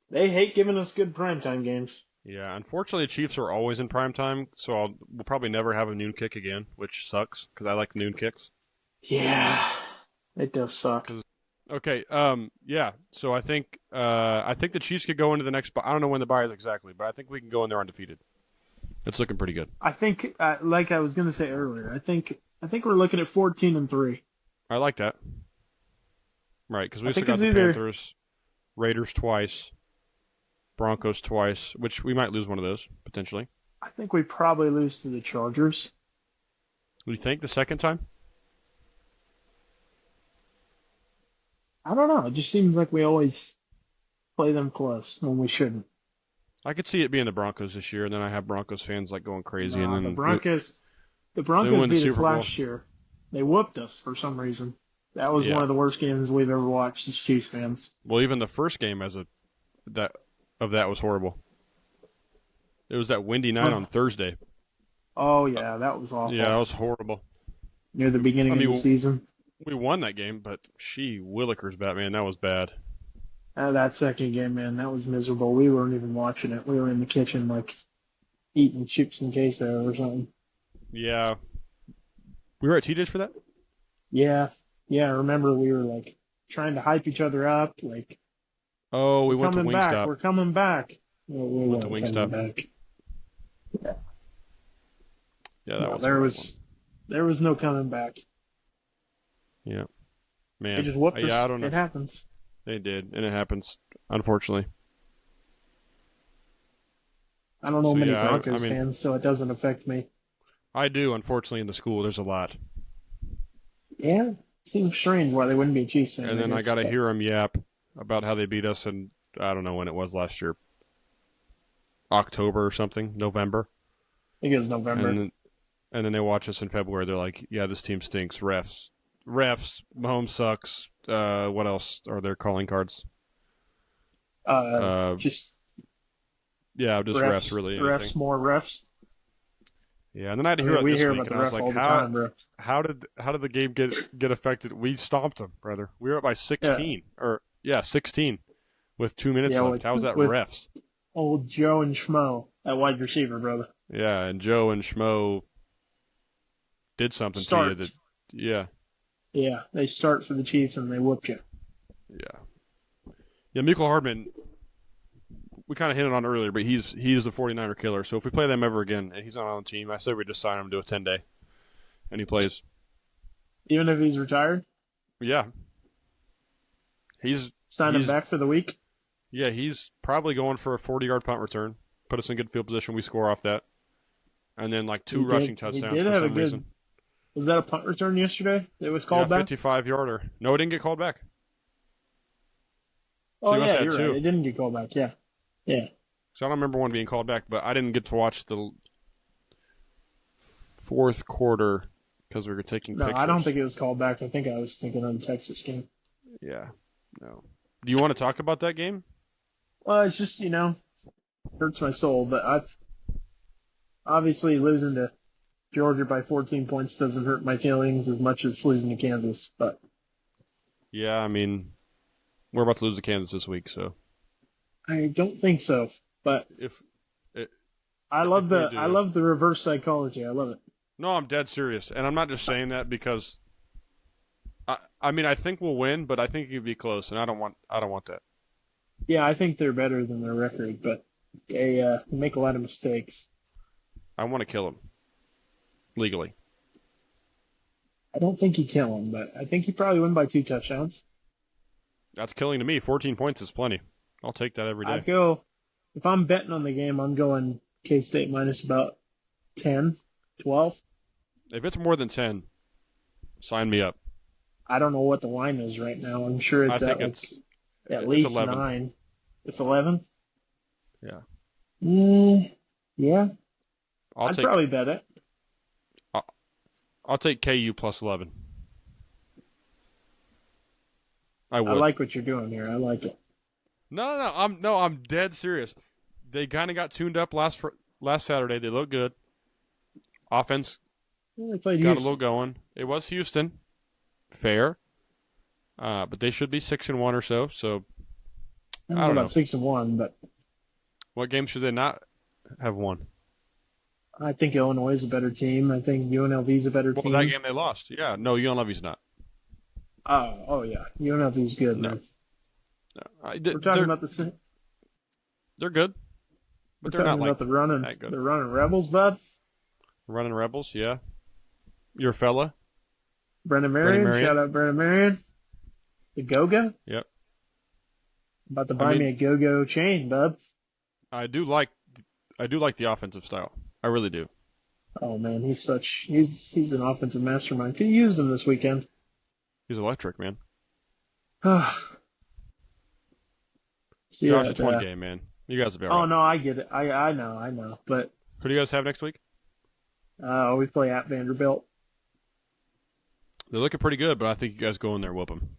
They hate giving us good primetime games. Yeah. Unfortunately, the Chiefs are always in prime time, so we'll probably never have a noon kick again, which sucks because I like noon kicks. Yeah, it does suck. Okay. Yeah. So I think the Chiefs could go into the next. I don't know when the bye is exactly, but I think we can go in there undefeated. It's looking pretty good. I think, like I was gonna say earlier, I think we're looking at 14-3. I like that. Right, because we I still think got it's the either. Panthers, Raiders twice, Broncos twice, which we might lose one of those potentially. I think we probably lose to the Chargers. Do you think the second time? I don't know. It just seems like we always play them close when we shouldn't. I could see it being the Broncos this year, and then I have Broncos fans like going crazy, and No, the then Broncos. The they Broncos win the beat us Super Bowl. last year. They whooped us for some reason. That was one Yeah. of the worst games we've ever watched as Chiefs fans. Well, even the first game that was horrible. It was that windy night on Thursday. Oh yeah, that was awful. Yeah, that was horrible. Near the beginning of the season. We won that game, but she willikers, Batman, that was bad. That second game, man, that was miserable. We weren't even watching it. We were in the kitchen, like eating chips and queso or something. Yeah. We were at TJ's for that? Yeah, yeah. I remember we were like trying to hype each other up, like Oh, we went to coming back. Wingstop. We're coming back. Well, we Went to weren't Wingstop. coming back. Yeah, that No, was there a rough was no coming back. one. Yeah. Man. They just whooped us. Yeah, I don't know. It happens. They did, and it happens, unfortunately. I don't know So, many yeah, Broncos I mean- fans, so it doesn't affect me. I do, unfortunately, in the school. There's a lot. Yeah, seems strange why they wouldn't be Chiefs fans. And then I guess, got to but- hear them yap about how they beat us in, I don't know when it was last year. October or something, November. I think it was November. And then they watch us in February. They're like, yeah, this team stinks. Refs, Mahomes sucks. What else are their calling cards? Just Yeah, just refs really. Anything. refs, more refs. Yeah, and then I had to I hear mean, it we this hear week, about the and I was refs like, all the time, bro. how did the game get affected? We stomped them, brother. We were up by 16, 16 with 2 minutes Yeah, left. How was that with- refs? Old Joe and Schmo at wide receiver, brother. Yeah, and Joe and Schmo did something Start. to you. Yeah, Yeah, they start for the Chiefs and they whoop you. yeah. Michael Hardman, we kind of hinted on earlier, but he's the 49er killer. So if we play them ever again and he's not on the team, I say we just sign him to a 10-day, and he plays. Even if he's retired, Yeah, sign him back for the week. Yeah, he's probably going for a 40-yard punt return. Put us in good field position. We score off that. And then like two rushing touchdowns for some reason. Was that a punt return yesterday that was Yeah, called back? 55-yarder. No, it didn't get called back. Oh, So he must yeah, have you're two. right. It didn't get called back. Yeah. Yeah. So I don't remember one being called back, but I didn't get to watch the fourth quarter because we were taking No, pictures. I don't think it was called back. I think I was thinking of the Texas game. Yeah, no. Do you want to talk about that game? Well, it's just, hurts my soul, but obviously losing to Georgia by 14 points doesn't hurt my feelings as much as losing to Kansas, but Yeah, I mean, we're about to lose to Kansas this week, so I don't think so. But if I love if we do- the reverse psychology. I love it. No, I'm dead serious, and I'm not just saying that because I mean I think we'll win, but I think it could be close, and I don't want that. Yeah, I think they're better than their record, but they make a lot of mistakes. I want to kill him legally. I don't think you kill them, but I think you probably win by 2 touchdowns. That's killing to me. 14 points is plenty. I'll take that every I'd day. go, if I'm betting on the game, I'm going K-State minus about 10, 12. If it's more than 10, sign me up. I don't know what the line is right now. I'm sure it's I think at it's least 11. 9. It's 11? Yeah. Yeah. I'll I'd take probably bet it. I'll take KU plus 11. I would. I like what you're doing here. I like it. No. I'm dead serious. They kind of got tuned up last Saturday. They look good. Offense They played got a Houston. little going. It was Houston, fair, but they should be 6-1 or so. So I I don't know don't know. about 6-1, but What game should they not have won? I think Illinois is a better team. I think UNLV is a better Well, that team. game they lost. Yeah, no, UNLV's not. Oh yeah, UNLV is good, No, man. no. We're talking about the same. They're good, We're but they're not talking like about that good. the running Rebels, bud. Running Rebels, yeah. Your fella, Brendan Brennan Marion, Marion. shout out Brendan Marion. The Go-Go. Yep. About to I buy me a mean, Go-Go chain, bud. I do like the offensive style. I really do. Oh man, he's an offensive mastermind. Could have used him this weekend. He's electric, man. See Josh, that? it's one game, man. You guys will be all Oh right. no, I get it. I know. But Who do you guys have next week? we play at Vanderbilt. They're looking pretty good, but I think you guys go in there and whoop them.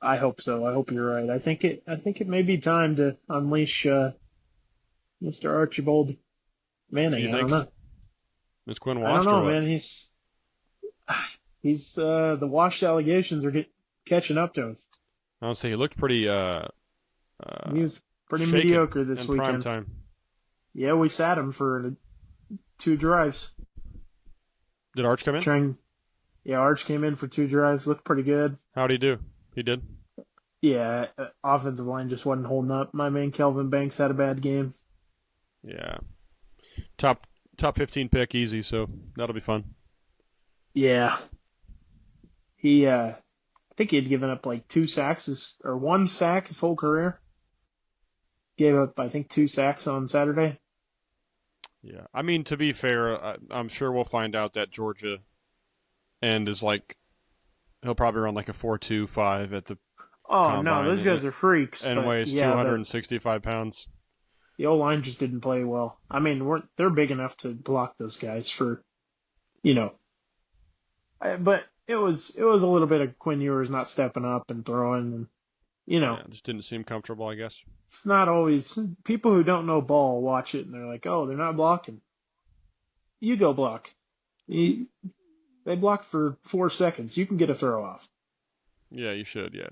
I hope so. I hope you're right. I think it may be time to unleash Mr. Archibald Manning. You I don't think? know. Miss Quinn I washed don't know, or what? man. He's the washed allegations are catching up to him. I would say he looked pretty He was pretty shaken mediocre this in prime weekend. time. Yeah, we sat him for 2 drives. Did Arch come in? Arch came in for 2 drives. Looked pretty good. How'd he do? He did. Yeah, offensive line just wasn't holding up. My man Kelvin Banks had a bad game. Yeah. Top 15 pick, easy. So that'll be fun. Yeah. I think he had given up like 2 sacks or 1 sack his whole career. Gave up, I think, 2 sacks on Saturday. Yeah. I mean, to be fair, I'm sure we'll find out that Georgia end is like he'll probably run like a 4.25 at the Oh combine no, those guys are freaks. and but weighs yeah, 265 pounds. the O-line just didn't play well. I mean, they're big enough to block those guys for, you know. But it was a little bit of Quinn Ewers not stepping up and throwing, and you know, Yeah, just didn't seem comfortable, I guess. it's not always people who don't know ball watch it and they're like, oh, they're not blocking. You go block. They block for 4 seconds. You can get a throw off, Yeah, you should. Yeah,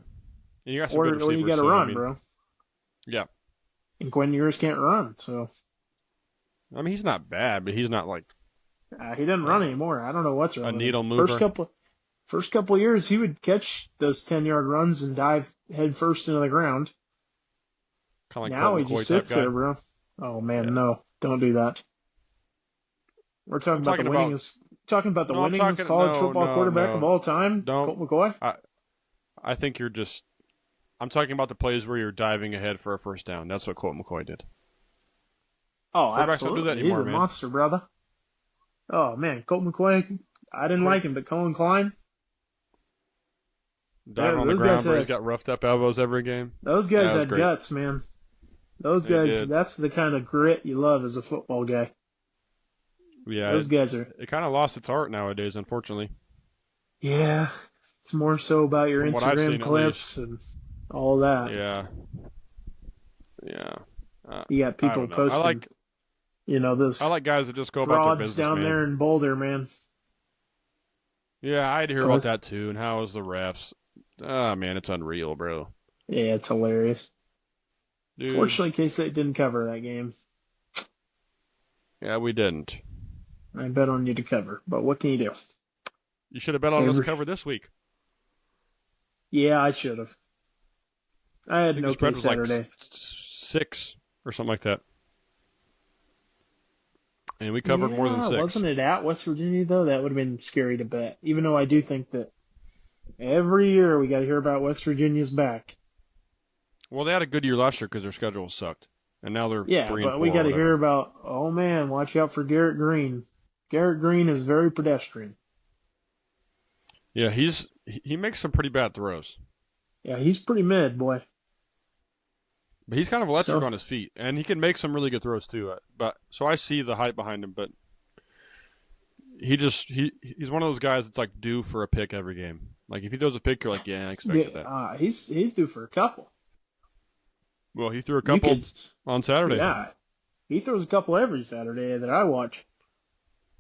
and you got some or good receivers. you got to so, run, I mean, bro. Yeah, And Quinn Ewers can't run, so I mean he's not bad, but he's not like he doesn't run anymore. I don't know what's wrong. a with needle him. mover. First couple years, he would catch those 10-yard runs and dive head first into the ground. Kind of like Now Colt he McCoy just type sits guy. there, bro. Oh man, Yeah. no, don't do that. We're talking about the talking about- winningest college football quarterback of all time, Don't. Colt McCoy. I think you're just. I'm talking about the plays where you're diving ahead for a first down. That's what Colt McCoy did. Oh, Quarterbacks don't absolutely. do that He's anymore, a man. monster, brother. Oh man, Colt McCoy. I didn't like him, but Colin Klein. Diving on the those ground, guys but had- he's got roughed up elbows every game. Those guys Yeah, it was had great. guts, man. Those They guys. did. That's the kind of grit you love as a football guy. Yeah, Those guys are. it kind of lost its art nowadays, unfortunately. Yeah, it's more so about your From what I've Instagram seen, at clips and all that. Yeah. Yeah. You got I people don't know. posting, those I like guys that just go about their frauds business, down man. there in Boulder, man. Yeah, I had to hear Go about ahead. that too. And how was the refs? Ah, man, it's unreal, bro. Yeah, it's hilarious. Dude. Fortunately, K-State didn't cover that game. Yeah, we didn't. I bet on you to cover, but what can you do? You should have bet on us Every- to cover this week. Yeah, I should have. I I had think no the spread case was like Saturday. 6 or something like that. And we covered more than 6. Wasn't it at West Virginia, though? That would have been scary to bet. Even though I do think that every year we got to hear about West Virginia's back. Well, they had a good year last year because their schedule sucked. And now they're Yeah, 3 but and 4 we got to or hear whatever. about, oh man, watch out for Garrett Green. Garrett Green is very pedestrian. Yeah, he makes some pretty bad throws. Yeah, he's pretty mid, boy. But he's kind of electric So- on his feet, and he can make some really good throws too. So I see the hype behind him, but he's one of those guys that's like due for a pick every game. Like if he throws a pick, you're like, yeah, I expected that. He's due for a couple. Well, he threw a You couple could- on Saturday. Yeah, he throws a couple every Saturday that I watch.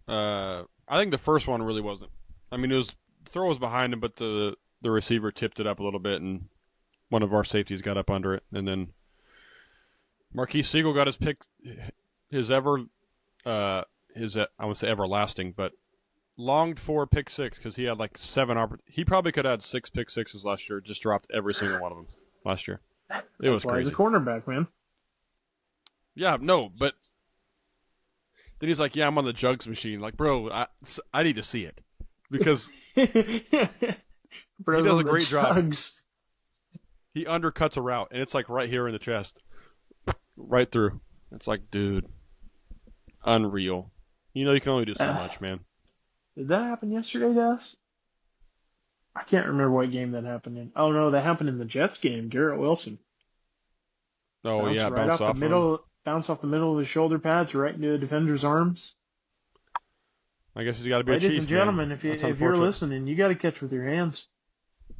I think the first one really wasn't. I mean, the throw was behind him, but the receiver tipped it up a little bit, and one of our safeties got up under it, and then Marquise Siegel got his pick, his I would say everlasting, but longed for pick six because he had like he probably could have had 6 pick sixes last year. Just dropped every single one of them last year. It was That's why crazy. he's a cornerback, man. Yeah, no, but then he's like, "Yeah, I'm on the jugs machine." Like, bro, I need to see it because Bro, he does a great job. Jugs. He undercuts a route, and it's like right here in the chest, right through. It's like, dude, unreal. You know, you can only do so much, man. Did that happen yesterday to us? I can't remember what game that happened in. Oh no, that happened in the Jets game. Garrett Wilson. Oh yeah, right bounce off the him. middle, bounce off the middle of his shoulder pads right into a defender's arms. I guess he's got to be a chief. Ladies and gentlemen, man. if you're listening, you got to catch with your hands.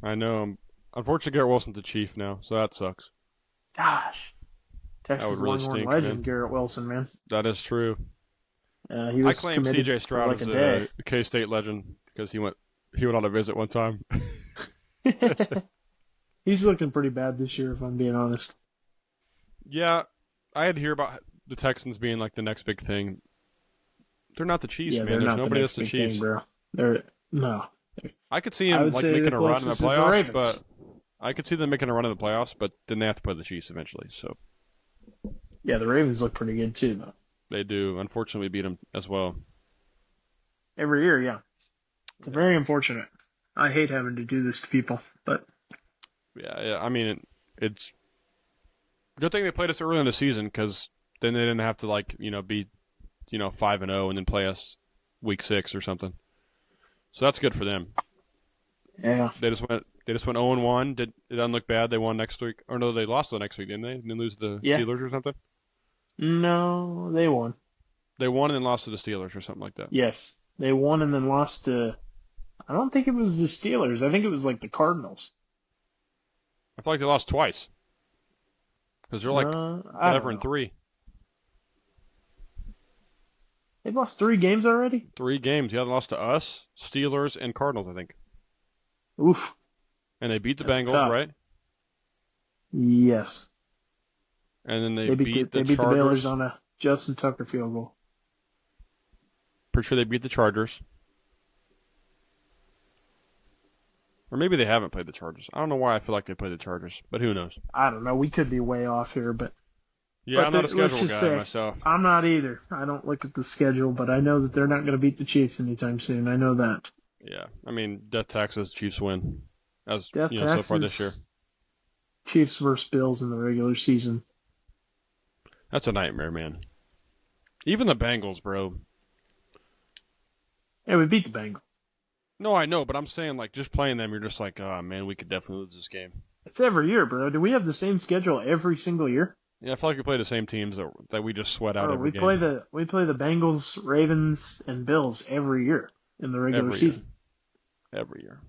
I know. Unfortunately, Garrett Wilson's the chief now, so that sucks. Gosh, Texas really Longhorn stink, legend man. Garrett Wilson, man. That is true. He was I claim committed C.J. Stroud for like is a day. a K-State legend because he went on a visit one time. He's looking pretty bad this year, if I'm being honest. Yeah, I had to hear about the Texans being like the next big thing. They're not the Chiefs, Yeah, man. they're There's not nobody the that's next the big Chiefs. thing, bro. No. I could see I him would like say making the a run in the closest is the playoffs, Ravens. but I could see them making a run in the playoffs, but then they have to play the Chiefs eventually. So Yeah, the Ravens look pretty good too, though. they do. Unfortunately, we beat them as well. Every year, yeah. It's very unfortunate. I hate having to do this to people, but Yeah. I mean, it's good thing they played us early in the season because then they didn't have to be 5-0 and then play us week 6 or something. So that's good for them. yeah. They just went 0-1. It didn't look bad. They won next week, or no, they lost the next week, didn't they? And then lose to the Yeah. Steelers or something. No, they won. They won and then lost to the Steelers or something like that. Yes, they won and then lost to. I don't think it was the Steelers. I think it was like the Cardinals. I feel like they lost twice because they're like I don't whatever in know. 3 They've lost 3 games already. games. Yeah, they lost to us, Steelers, and Cardinals, I think. Oof. And they beat the That's Bengals, tough. right? Yes. And then They beat the Chargers. Baylors on a Justin Tucker field goal. Pretty sure they beat the Chargers. Or maybe they haven't played the Chargers. I don't know why I feel like they played the Chargers, but who knows? I don't know. We could be way off here, but Yeah, I'm not a let's schedule just guy say, myself. I'm not either. I don't look at the schedule, but I know that they're not going to beat the Chiefs anytime soon. I know that. Yeah, I mean, death taxes, Chiefs win. As Death so taxes, far this year. Chiefs versus Bills in the regular season. That's a nightmare, man. Even the Bengals, bro. Yeah, we beat the Bengals. No, I know, but I'm saying, like, just playing them, you're just like, oh, man, we could definitely lose this game. It's every year, bro. Do we have the same schedule every single year? Yeah, I feel like we play the same teams that we just sweat out Or every we game. play the Bengals, Ravens, and Bills every year in the regular Every season. Every year.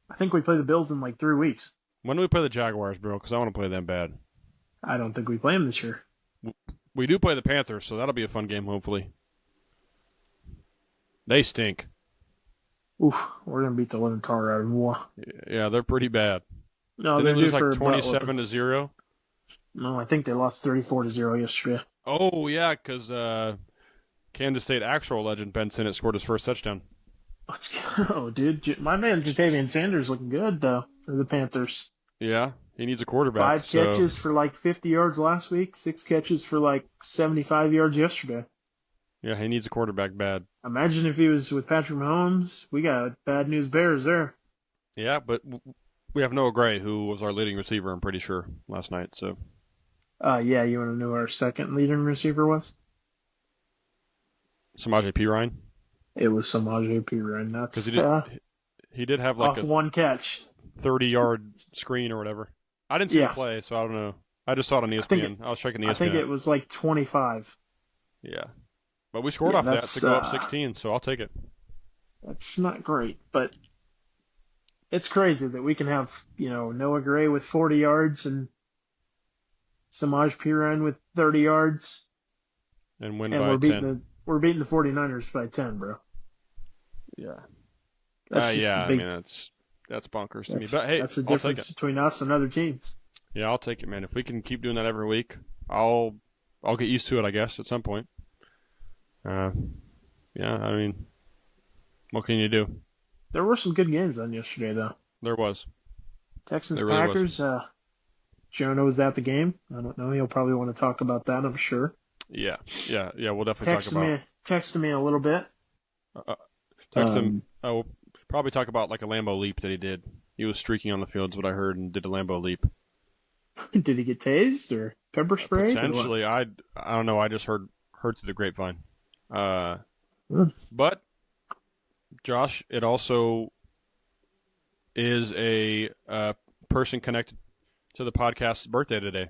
I think we play the Bills in like 3 weeks. When do we play the Jaguars, bro? Because I want to play them bad. I don't think we play them this year. We do play the Panthers, so that'll be a fun game, hopefully. They stink. Oof, we're gonna beat the living tar out of them. Yeah, they're pretty bad. No, Did they they're lose due for like a butt 27-0? No, I think they lost 34-0 yesterday. Oh, yeah, because Kansas State actual legend Ben Sinnott scored his first touchdown. Let's go, dude. My man Jatavian Sanders looking good though for the Panthers. Yeah, he needs a quarterback. 5 catches for like 50 yards last week. 6 catches for like 75 yards yesterday. Yeah, he needs a quarterback bad. Imagine if he was with Patrick Mahomes. We got bad news bears there. Yeah, but we have Noah Gray, who was our leading receiver, I'm pretty sure, last night. So Yeah, you want to know who our second leading receiver was? Samaje Perine. It was Samaje Perine. That's Because he did have like off a one catch. 30-yard screen or whatever. I didn't see Yeah. the play, so I don't know. I just saw it on ESPN. I was checking ESPN. I think it was like 25. Yeah. But we scored Yeah, off that that's, to go up 16, so I'll take it. That's not great, but it's crazy that we can have, Noah Gray with 40 yards and Samaj Piran with 30 yards, And win and by 10. we're beating the 49ers by 10, bro. Yeah. That's just yeah. a big. I mean, that's bonkers to me. But hey, That's the I'll take difference it. between us and other teams. Yeah, I'll take it, man. If we can keep doing that every week, I'll get used to it, I guess, at some point. Yeah. I mean, what can you do? There were some good games on yesterday, though. There was. Texans There really was. Packers. Jonah was at the game. I don't know. He'll probably want to talk about that. I'm sure. Yeah. We'll definitely talk about. Texted me a little bit. Text him. We'll probably talk about like a Lambeau leap that he did. He was streaking on the field, is what I heard, and did a Lambeau leap. Did he get tased or pepper sprayed? Potentially, I don't know. I just heard through the grapevine. But Josh, it also is a person connected to the podcast's birthday today.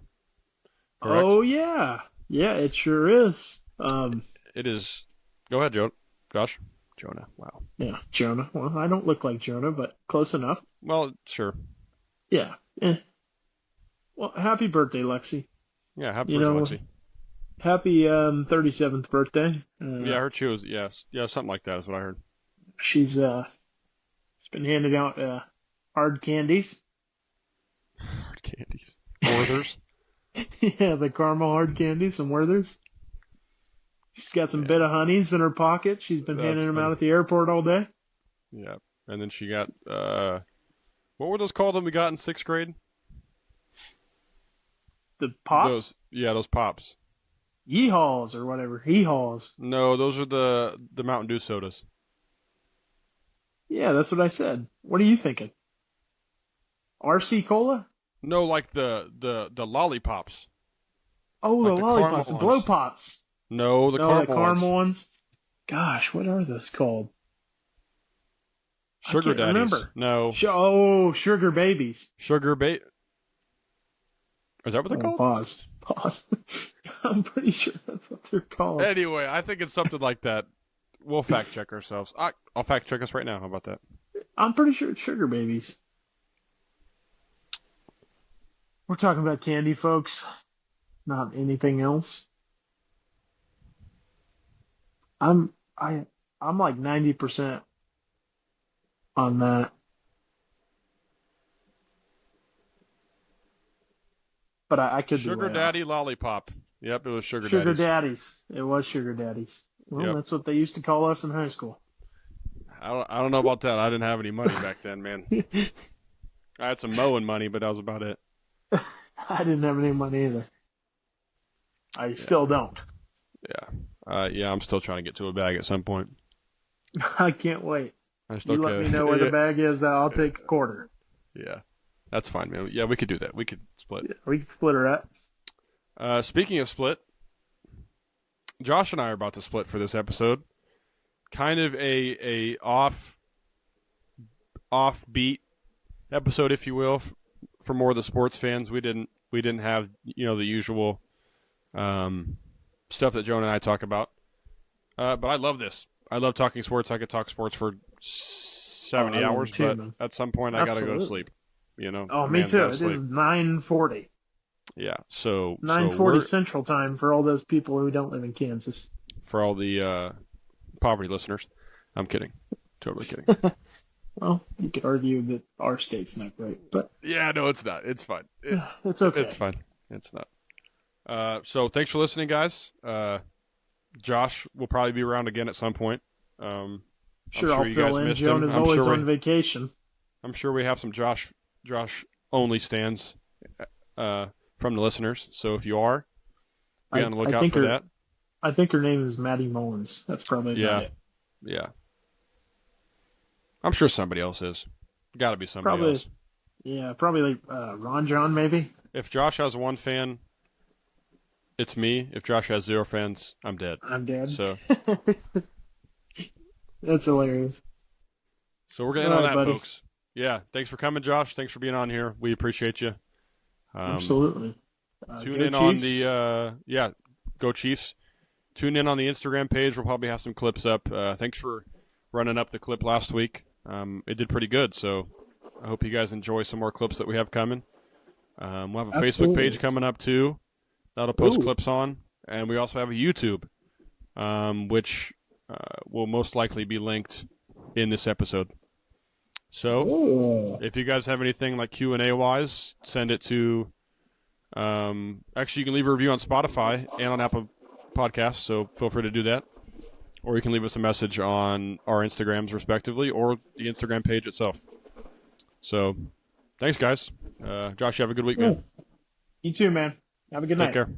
Correct? Oh yeah, it sure is. It is. Go ahead, Josh. Jonah. Wow. Yeah, Jonah. Well, I don't look like Jonah, but close enough. Well, sure. Yeah. Well, happy birthday, Lexi. Yeah, happy birthday, Lexi. Happy 37th birthday. Yeah, I heard she was. Yeah, something like that is what I heard. She's been handing out hard candies. Hard candies. Werther's. Yeah, the caramel hard candies and Werther's. She's got some bit of honeys in her pocket. She's been handing them out at the airport all day. Yeah, and then she got what were those called that we got in 6th grade? The pops? Those pops. Yeehaws or whatever. Hee-haws. No, those are the Mountain Dew sodas. Yeah, that's what I said. What are you thinking? RC Cola? No, like the lollipops. Oh, like the lollipops, the blow pops. No, the caramel ones. Gosh, what are those called? Sugar daddies. Remember. No. Sugar babies. Sugar bait. Is that what they're called? Pause. I'm pretty sure that's what they're called. Anyway, I think it's something like that. We'll fact check ourselves. I'll fact check us right now. How about that? I'm pretty sure it's sugar babies. We're talking about candy, folks. Not anything else. I'm like 90% on that. But I could be Sugar Daddy Lollipop. Yep, it was Sugar Daddies. Sugar Daddies. It was Sugar Daddies. Well, Yep. That's what they used to call us in high school. I don't know about that. I didn't have any money back then, man. I had some mowing money, but that was about it. I didn't have any money either. I still don't. Yeah, I'm still trying to get to a bag at some point. I can't wait. I still You let me know where the bag is. I'll take a quarter. Yeah, that's fine, man. Yeah, we could do that. We could split. Yeah, we can split her up. Speaking of split, Josh and I are about to split for this episode. Kind of a offbeat episode, if you will, for more of the sports fans. We didn't have the usual stuff that Jonah and I talk about. But I love this. I love talking sports. I could talk sports for 70 hours, but at some point I got to go to sleep. Oh, me too. It is 9:40. Yeah, so 9:40 Central Time for all those people who don't live in Kansas. For all the poverty listeners, I'm kidding. Totally kidding. Well, you could argue that our state's not great, but yeah, no, it's not. It's fine. It's okay. It's fine. It's not. So thanks for listening, guys. Josh will probably be around again at some point. Sure, I'll fill in. Jonah's always on vacation. I'm sure we have some Josh only stands from the listeners. So if you are, be on the lookout for that. I think her name is Maddie Mullins. That's probably about it. Yeah. I'm sure somebody else is. Got to be somebody else. Yeah, probably like Ron John, maybe. If Josh has one fan, it's me. If Josh has 0 fans, I'm dead. I'm dead. So that's hilarious. So we're going to end on that, folks. Yeah, thanks for coming, Josh. Thanks for being on here. We appreciate you. Absolutely. Tune in on the go Chiefs. Tune in on the Instagram page. We'll probably have some clips up. Thanks for running up the clip last week. It did pretty good, so I hope you guys enjoy some more clips that we have coming. We'll have a Facebook page coming up too. That'll post clips on, and we also have a YouTube, which will most likely be linked in this episode. So, Ooh. if you guys have anything like Q&A wise, send it to. Actually, you can leave a review on Spotify and on Apple Podcasts, so feel free to do that. Or you can leave us a message on our Instagrams, respectively, or the Instagram page itself. So, thanks, guys. Josh, you have a good week, man. You too, man. Have a good night. Take care.